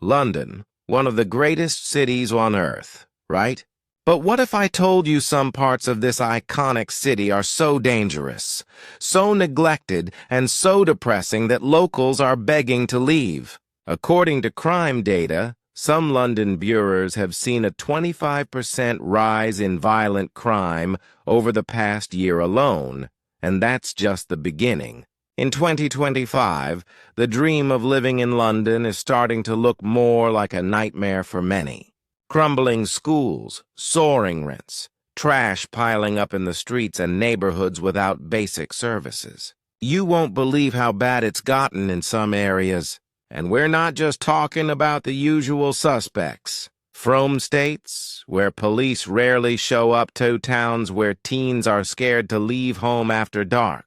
London, one of the greatest cities on earth, right? But what if I told you some parts of this iconic city are so dangerous, so neglected, and so depressing that locals are begging to leave? According to crime data, some London bureaus have seen a 25% rise in violent crime over the past year alone, and that's just the beginning. In 2025, the dream of living in London is starting to look more like a nightmare for many. Crumbling schools, soaring rents, trash piling up in the streets, and neighborhoods without basic services. You won't believe how bad it's gotten in some areas. And we're not just talking about the usual suspects. From states, where police rarely show up, to towns where teens are scared to leave home after dark.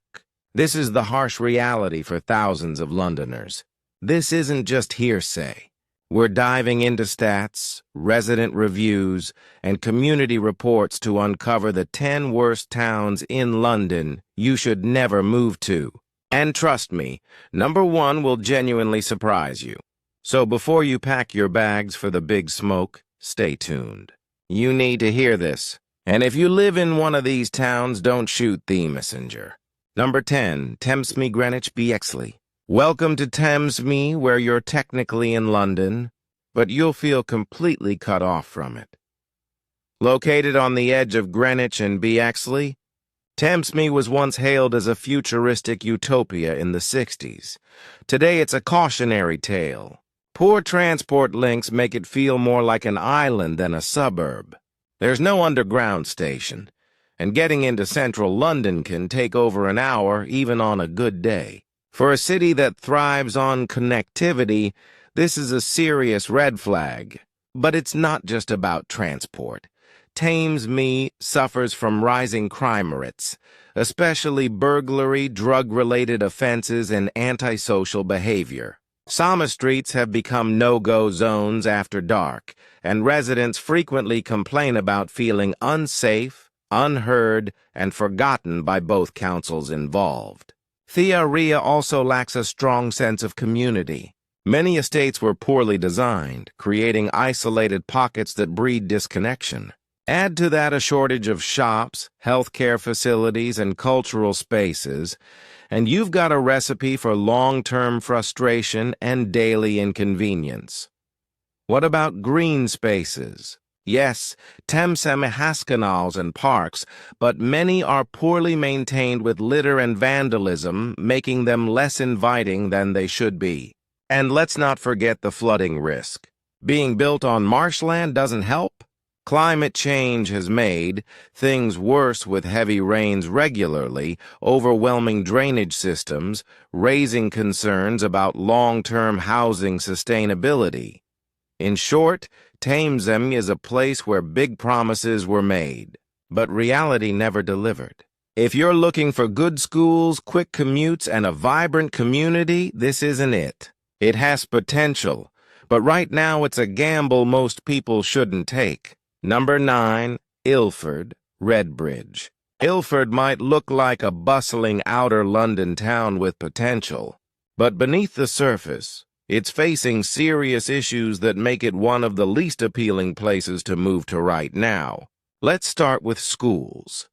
This is the harsh reality for thousands of Londoners. This isn't just hearsay. We're diving into stats, resident reviews, and community reports to uncover the 10 worst towns in London you should never move to. And trust me, number 1 will genuinely surprise you. So before you pack your bags for the big smoke, stay tuned. You need to hear this. And if you live in one of these towns, don't shoot the messenger. Number 10, Thamesmead, Greenwich, Bexley. Welcome to Thamesmead, where you're technically in London, but you'll feel completely cut off from it. Located on the edge of Greenwich and Bexley, Thamesmead was once hailed as a futuristic utopia in the 60s. Today it's a cautionary tale. Poor transport links make it feel more like an island than a suburb. There's no underground station, and getting into central London can take over an hour even on a good day. For a city that thrives on connectivity, this is a serious red flag. But it's not just about transport. Thamesmead suffers from rising crime rates, especially burglary, drug-related offenses, and antisocial behavior. Some streets have become no-go zones after dark, and residents frequently complain about feeling unsafe, unheard, and forgotten by both councils involved. The area also lacks a strong sense of community. Many estates were poorly designed, creating isolated pockets that breed disconnection. Add to that a shortage of shops, healthcare facilities, and cultural spaces, and you've got a recipe for long-term frustration and daily inconvenience. What about green spaces? Yes, Thamesmead has canals and parks, but many are poorly maintained with litter and vandalism, making them less inviting than they should be. And let's not forget the flooding risk. Being built on marshland doesn't help. Climate change has made things worse with heavy rains regularly, overwhelming drainage systems, raising concerns about long-term housing sustainability. In short, Thamesmead is a place where big promises were made, but reality never delivered. If you're looking for good schools, quick commutes, and a vibrant community, this isn't it. It has potential, but right now it's a gamble most people shouldn't take. Number 9, Ilford, Redbridge. Ilford might look like a bustling outer London town with potential, but beneath the surface, it's facing serious issues that make it one of the least appealing places to move to right now. Let's start with schools.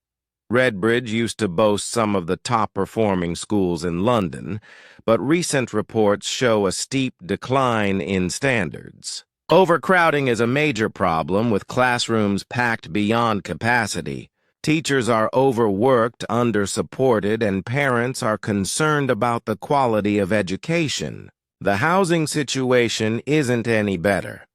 Redbridge used to boast some of the top-performing schools in London, but recent reports show a steep decline in standards. Overcrowding is a major problem, with classrooms packed beyond capacity. Teachers are overworked, under-supported, and parents are concerned about the quality of education. The housing situation isn't any better.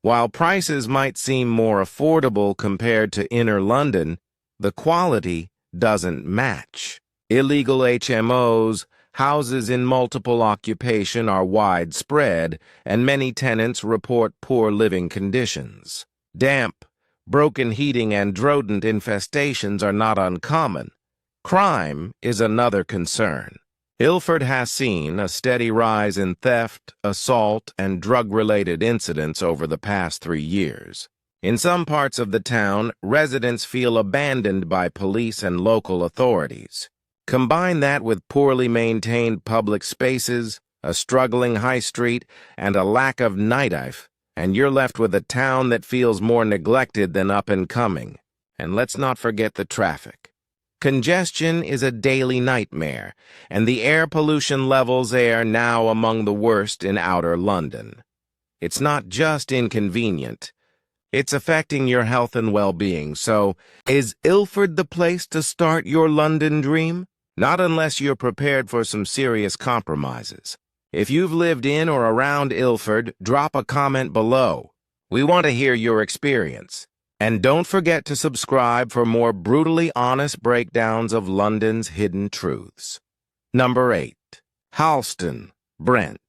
While prices might seem more affordable compared to inner London, the quality doesn't match. Illegal HMOs, houses in multiple occupation are widespread, and many tenants report poor living conditions. Damp, broken heating, and rodent infestations are not uncommon. Crime is another concern. Ilford has seen a steady rise in theft, assault, and drug-related incidents over the past 3 years. In some parts of the town, residents feel abandoned by police and local authorities. Combine that with poorly maintained public spaces, a struggling high street, and a lack of nightlife, and you're left with a town that feels more neglected than up and coming. And let's not forget the traffic. Congestion is a daily nightmare, and the air pollution levels are now among the worst in outer London. It's not just inconvenient. It's affecting your health and well-being, so is Ilford the place to start your London dream? Not unless you're prepared for some serious compromises. If you've lived in or around Ilford, drop a comment below. We want to hear your experience. And don't forget to subscribe for more brutally honest breakdowns of London's hidden truths. Number 8. Halston, Brent.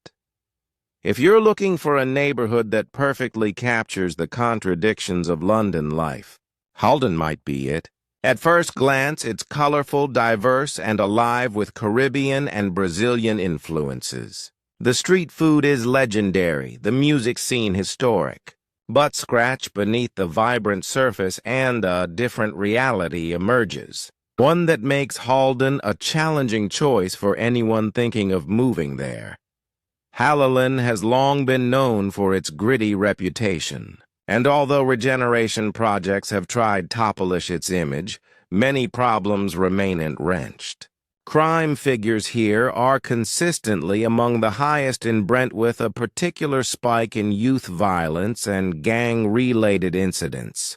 If you're looking for a neighborhood that perfectly captures the contradictions of London life, Halston might be it. At first glance, it's colorful, diverse, and alive with Caribbean and Brazilian influences. The street food is legendary, the music scene historic. But scratch beneath the vibrant surface and a different reality emerges. One that makes Halston a challenging choice for anyone thinking of moving there. Halston has long been known for its gritty reputation, and although regeneration projects have tried to polish its image, many problems remain entrenched. Crime figures here are consistently among the highest in Brent, with a particular spike in youth violence and gang-related incidents.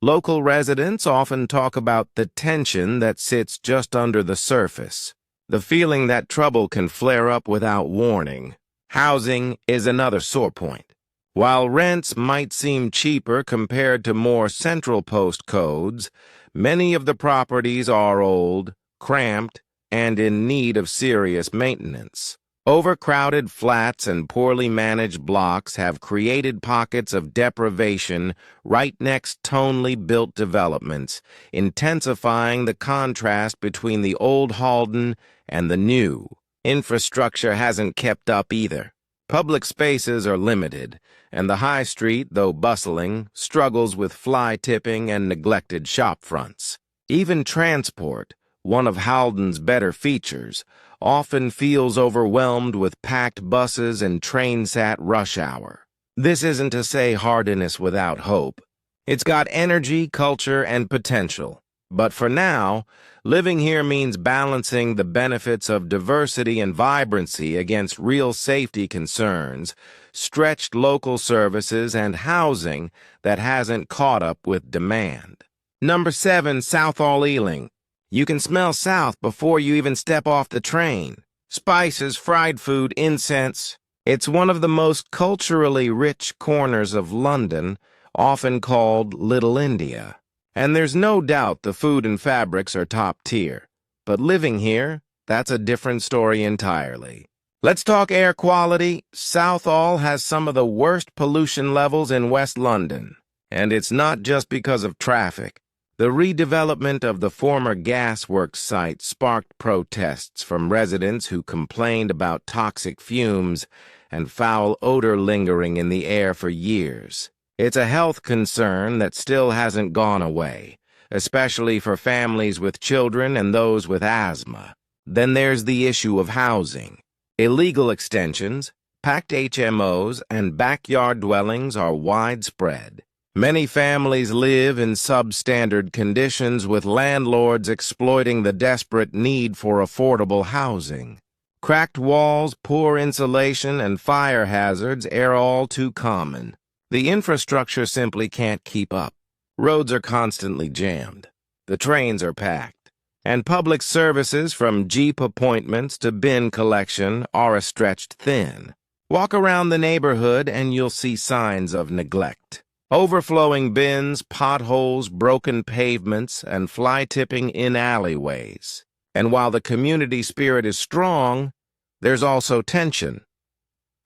Local residents often talk about the tension that sits just under the surface, the feeling that trouble can flare up without warning. Housing is another sore point. While rents might seem cheaper compared to more central postcodes, many of the properties are old, cramped, and in need of serious maintenance. Overcrowded flats and poorly managed blocks have created pockets of deprivation right next to tonally built developments, intensifying the contrast between the old Halston and the new. Infrastructure hasn't kept up either. Public spaces are limited, and the high street, though bustling, struggles with fly tipping and neglected shop fronts. Even transport, one of Halston's better features, often feels overwhelmed with packed buses and trains at rush hour. This isn't to say Halston is without hope. It's got energy, culture, and potential. But for now, living here means balancing the benefits of diversity and vibrancy against real safety concerns, stretched local services, and housing that hasn't caught up with demand. Number 7, Southall Ealing. You can smell South before you even step off the train. Spices, fried food, incense. It's one of the most culturally rich corners of London, often called Little India. And there's no doubt the food and fabrics are top tier. But living here, that's a different story entirely. Let's talk air quality. Southall has some of the worst pollution levels in West London. And it's not just because of traffic. The redevelopment of the former gasworks site sparked protests from residents who complained about toxic fumes and foul odor lingering in the air for years. It's a health concern that still hasn't gone away, especially for families with children and those with asthma. Then there's the issue of housing. Illegal extensions, packed HMOs, and backyard dwellings are widespread. Many families live in substandard conditions, with landlords exploiting the desperate need for affordable housing. Cracked walls, poor insulation, and fire hazards are all too common. The infrastructure simply can't keep up. Roads are constantly jammed. The trains are packed. And public services, from Jeep appointments to bin collection, are stretched thin. Walk around the neighborhood and you'll see signs of neglect. Overflowing bins, potholes, broken pavements, and fly-tipping in alleyways. And while the community spirit is strong, there's also tension.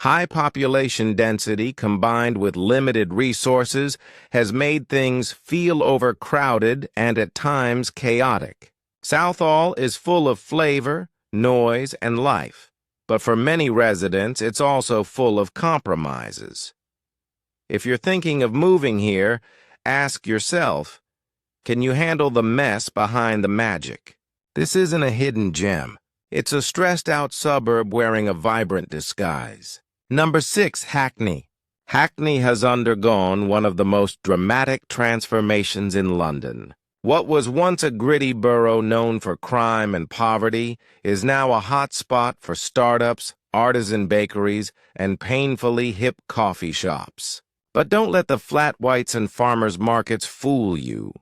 High population density combined with limited resources has made things feel overcrowded and at times chaotic. Southall is full of flavor, noise, and life, but for many residents it's also full of compromises. If you're thinking of moving here, ask yourself, can you handle the mess behind the magic? This isn't a hidden gem. It's a stressed-out suburb wearing a vibrant disguise. Number 6, Hackney. Hackney has undergone one of the most dramatic transformations in London. What was once a gritty borough known for crime and poverty is now a hot spot for startups, artisan bakeries, and painfully hip coffee shops. But don't let the flat whites and farmers' markets fool you.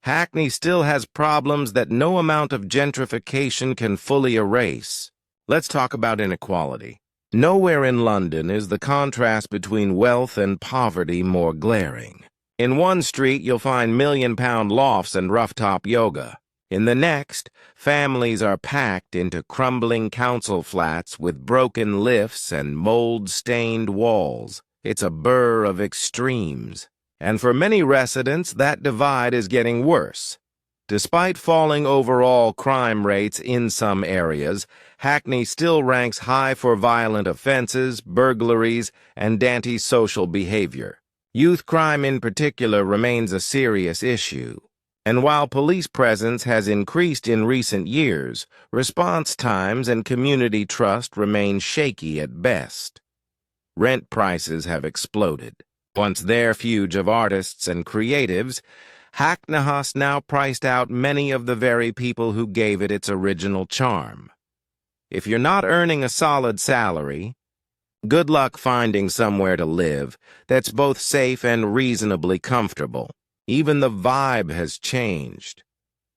Hackney still has problems that no amount of gentrification can fully erase. Let's talk about inequality. Nowhere in London is the contrast between wealth and poverty more glaring. In one street, you'll find million-pound lofts and rooftop yoga. In the next, families are packed into crumbling council flats with broken lifts and mold-stained walls. It's a blur of extremes. And for many residents, that divide is getting worse. Despite falling overall crime rates in some areas, Hackney still ranks high for violent offenses, burglaries, and antisocial behavior. Youth crime in particular remains a serious issue. And while police presence has increased in recent years, response times and community trust remain shaky at best. Rent prices have exploded. Once the refuge of artists and creatives, Hackney has now priced out many of the very people who gave it its original charm. If you're not earning a solid salary, good luck finding somewhere to live that's both safe and reasonably comfortable. Even the vibe has changed.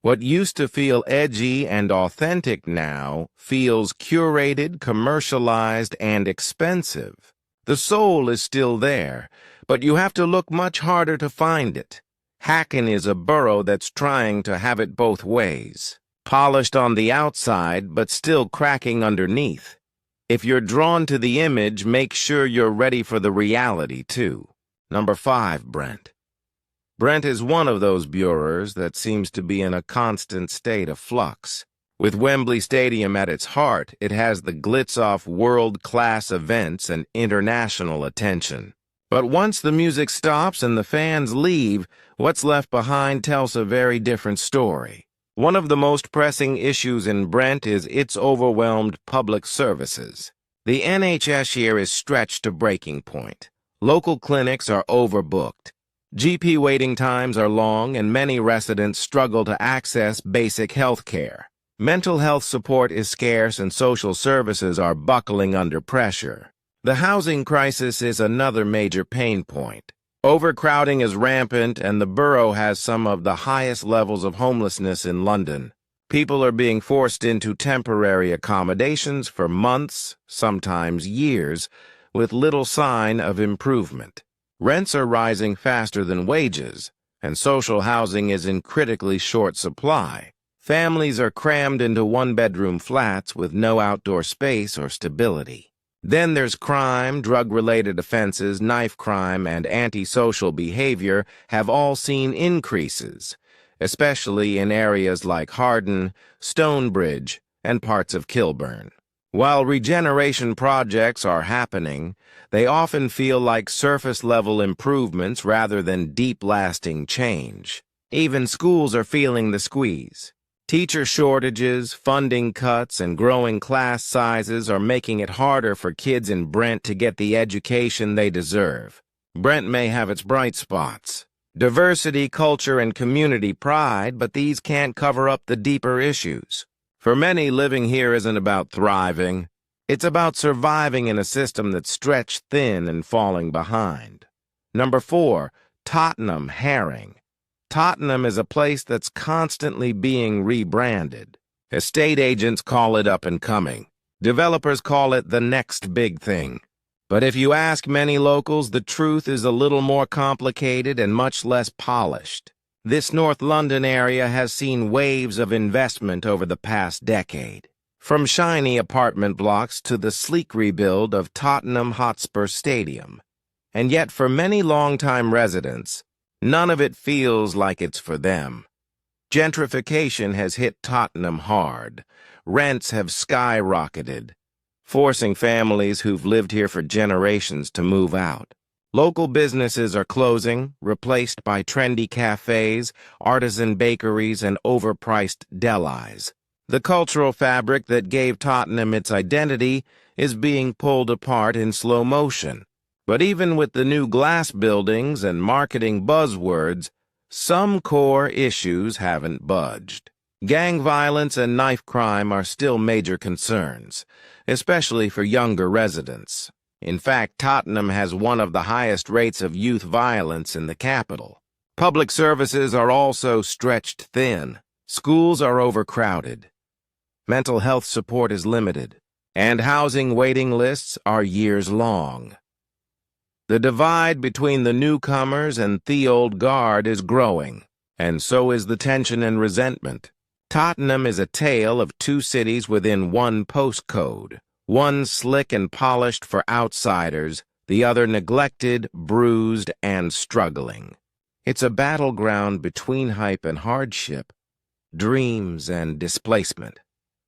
What used to feel edgy and authentic now feels curated, commercialized, and expensive. The soul is still there, but you have to look much harder to find it. Hackney is a borough that's trying to have it both ways. Polished on the outside, but still cracking underneath. If you're drawn to the image, make sure you're ready for the reality, too. Number 5, Brent. Brent is one of those boroughs that seems to be in a constant state of flux. With Wembley Stadium at its heart, it has the glitz-off world-class events and international attention. But once the music stops and the fans leave, what's left behind tells a very different story. One of the most pressing issues in Brent is its overwhelmed public services. The NHS here is stretched to breaking point. Local clinics are overbooked. GP waiting times are long, and many residents struggle to access basic health care. Mental health support is scarce, and social services are buckling under pressure. The housing crisis is another major pain point. Overcrowding is rampant, and the borough has some of the highest levels of homelessness in London. People are being forced into temporary accommodations for months, sometimes years, with little sign of improvement. Rents are rising faster than wages, and social housing is in critically short supply. Families are crammed into one-bedroom flats with no outdoor space or stability. Then there's crime, drug-related offenses, knife crime, and antisocial behavior have all seen increases, especially in areas like Harden, Stonebridge, and parts of Kilburn. While regeneration projects are happening, they often feel like surface-level improvements rather than deep-lasting change. Even schools are feeling the squeeze. Teacher shortages, funding cuts, and growing class sizes are making it harder for kids in Brent to get the education they deserve. Brent may have its bright spots. Diversity, culture, and community pride, but these can't cover up the deeper issues. For many, living here isn't about thriving. It's about surviving in a system that's stretched thin and falling behind. Number 4, Tottenham Herring. Tottenham is a place that's constantly being rebranded. Estate agents call it up and coming. Developers call it the next big thing. But if you ask many locals, the truth is a little more complicated and much less polished. This North London area has seen waves of investment over the past decade. From shiny apartment blocks to the sleek rebuild of Tottenham Hotspur Stadium. And yet for many longtime residents, none of it feels like it's for them. Gentrification has hit Tottenham hard. Rents have skyrocketed, forcing families who've lived here for generations to move out. Local businesses are closing, replaced by trendy cafes, artisan bakeries, and overpriced delis. The cultural fabric that gave Tottenham its identity is being pulled apart in slow motion. But even with the new glass buildings and marketing buzzwords, some core issues haven't budged. Gang violence and knife crime are still major concerns, especially for younger residents. In fact, Tottenham has one of the highest rates of youth violence in the capital. Public services are also stretched thin. Schools are overcrowded. Mental health support is limited, and housing waiting lists are years long. The divide between the newcomers and the old guard is growing, and so is the tension and resentment. Tottenham is a tale of two cities within one postcode, one slick and polished for outsiders, the other neglected, bruised, and struggling. It's a battleground between hype and hardship, dreams and displacement.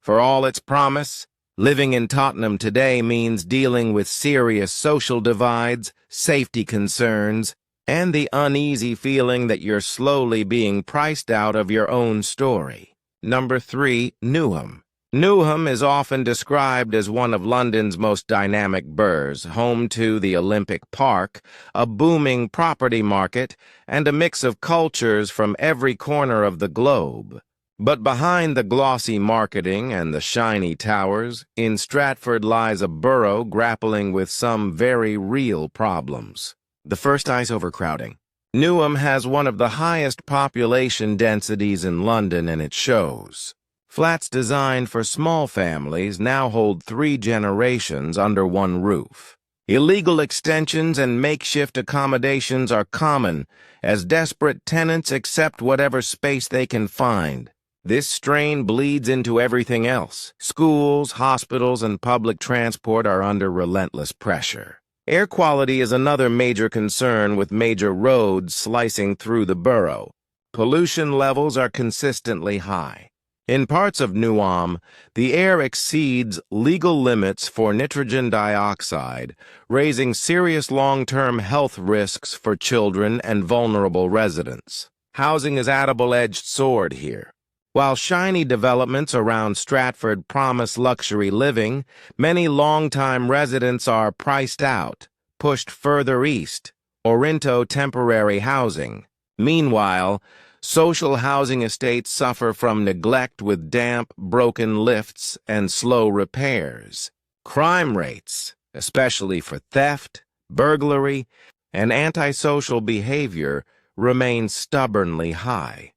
For all its promise, living in Tottenham today means dealing with serious social divides, safety concerns, and the uneasy feeling that you're slowly being priced out of your own story. Number 3, Newham. Newham is often described as one of London's most dynamic boroughs, home to the Olympic Park, a booming property market, and a mix of cultures from every corner of the globe. But behind the glossy marketing and the shiny towers, in Stratford lies a borough grappling with some very real problems. The first is overcrowding. Newham has one of the highest population densities in London, and it shows. Flats designed for small families now hold 3 generations under one roof. Illegal extensions and makeshift accommodations are common, as desperate tenants accept whatever space they can find. This strain bleeds into everything else. Schools, hospitals, and public transport are under relentless pressure. Air quality is another major concern, with major roads slicing through the borough. Pollution levels are consistently high. In parts of Newham, the air exceeds legal limits for nitrogen dioxide, raising serious long-term health risks for children and vulnerable residents. Housing is a double-edged sword here. While shiny developments around Stratford promise luxury living, many longtime residents are priced out, pushed further east, or into temporary housing. Meanwhile, social housing estates suffer from neglect with damp, broken lifts and slow repairs. Crime rates, especially for theft, burglary, and antisocial behavior, remain stubbornly high.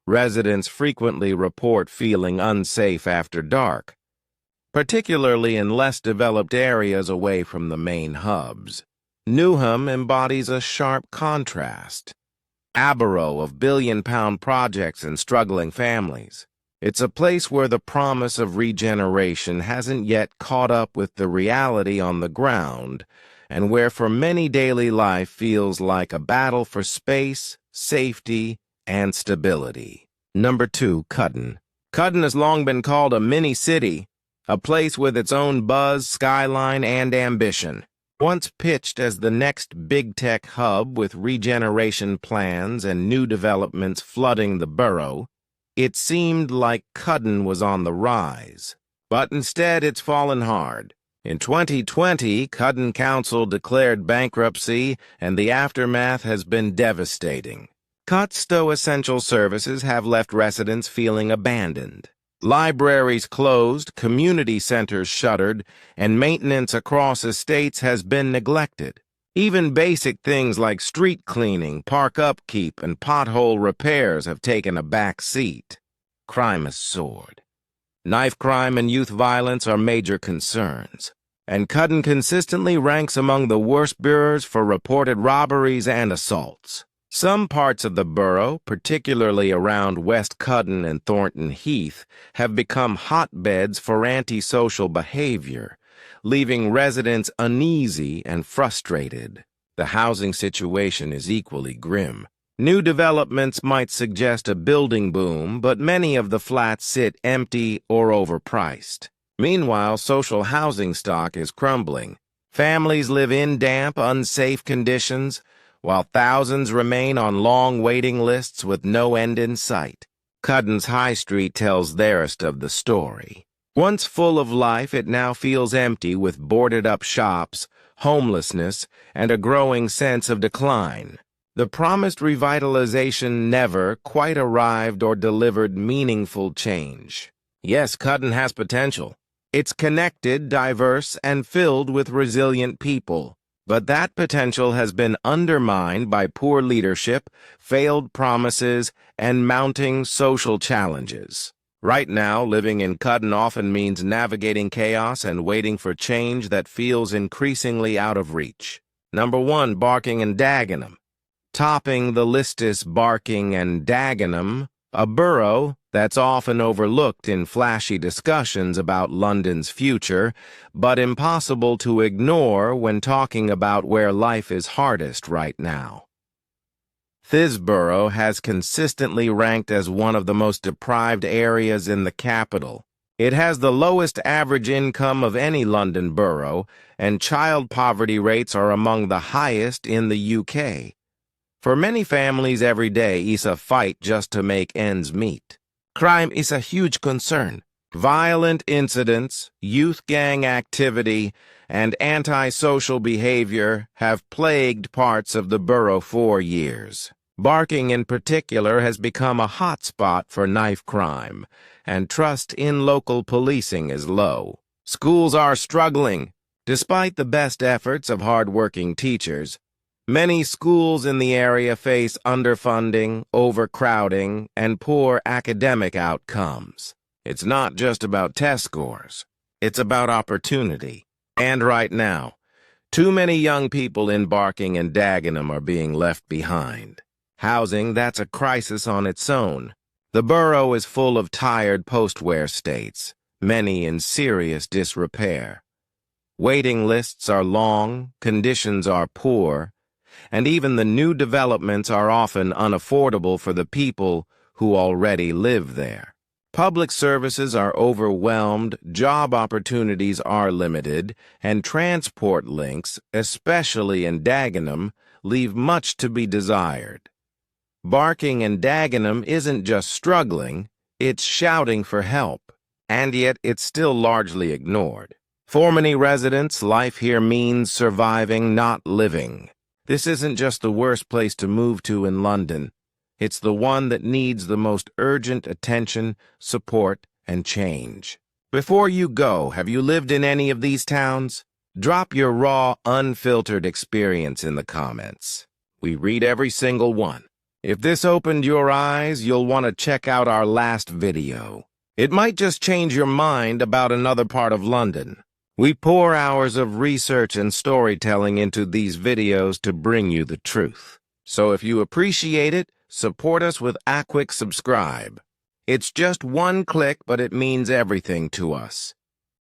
Residents frequently report feeling unsafe after dark, particularly in less developed areas away from the main hubs. Newham embodies a sharp contrast. A borough of billion-pound projects and struggling families. It's a place where the promise of regeneration hasn't yet caught up with the reality on the ground, and where for many daily life feels like a battle for space, safety, and stability. Number 2, Cudden. Cudden has long been called a mini-city, a place with its own buzz, skyline, and ambition. Once pitched as the next big tech hub with regeneration plans and new developments flooding the borough, it seemed like Cudden was on the rise. But instead, it's fallen hard. In 2020, Cudden Council declared bankruptcy, and the aftermath has been devastating. Cuts to essential services have left residents feeling abandoned. Libraries closed, community centers shuttered, and maintenance across estates has been neglected. Even basic things like street cleaning, park upkeep, and pothole repairs have taken a back seat. Crime has soared. Knife crime and youth violence are major concerns, and Cudden consistently ranks among the worst boroughs for reported robberies and assaults. Some parts of the borough, particularly around West Cudden and Thornton Heath, have become hotbeds for antisocial behavior, leaving residents uneasy and frustrated. The housing situation is equally grim. New developments might suggest a building boom, but many of the flats sit empty or overpriced. Meanwhile, social housing stock is crumbling. Families live in damp, unsafe conditions, while thousands remain on long waiting lists with no end in sight. Cudden's High Street tells theirest of the story. Once full of life, it now feels empty with boarded-up shops, homelessness, and a growing sense of decline. The promised revitalization never quite arrived or delivered meaningful change. Yes, Cudden has potential. It's connected, diverse, and filled with resilient people. But that potential has been undermined by poor leadership, failed promises, and mounting social challenges. Right now, living in Cudden often means navigating chaos and waiting for change that feels increasingly out of reach. Number 1, Barking and Dagenham. Topping the list is Barking and Dagenham, a borough that's often overlooked in flashy discussions about London's future, but impossible to ignore when talking about where life is hardest right now. This borough has consistently ranked as one of the most deprived areas in the capital. It has the lowest average income of any London borough, and child poverty rates are among the highest in the UK. For many families every day is a fight just to make ends meet. Crime is a huge concern. Violent incidents, youth gang activity, and antisocial behavior have plagued parts of the borough for years. Barking in particular has become a hotspot for knife crime, and trust in local policing is low. Schools are struggling. Despite the best efforts of hard-working teachers, many schools in the area face underfunding, overcrowding, and poor academic outcomes. It's not just about test scores. It's about opportunity. And right now, too many young people in Barking and Dagenham are being left behind. Housing, that's a crisis on its own. The borough is full of tired post-war states, many in serious disrepair. Waiting lists are long, conditions are poor, and even the new developments are often unaffordable for the people who already live there. Public services are overwhelmed, job opportunities are limited, and transport links, especially in Dagenham, leave much to be desired. Barking and Dagenham isn't just struggling, it's shouting for help, and yet it's still largely ignored. For many residents, life here means surviving, not living. This isn't just the worst place to move to in London. It's the one that needs the most urgent attention, support, and change. Before you go, have you lived in any of these towns? Drop your raw, unfiltered experience in the comments. We read every single one. If this opened your eyes, you'll want to check out our last video. It might just change your mind about another part of London. We pour hours of research and storytelling into these videos to bring you the truth. So if you appreciate it, support us with a quick subscribe. It's just one click, but it means everything to us.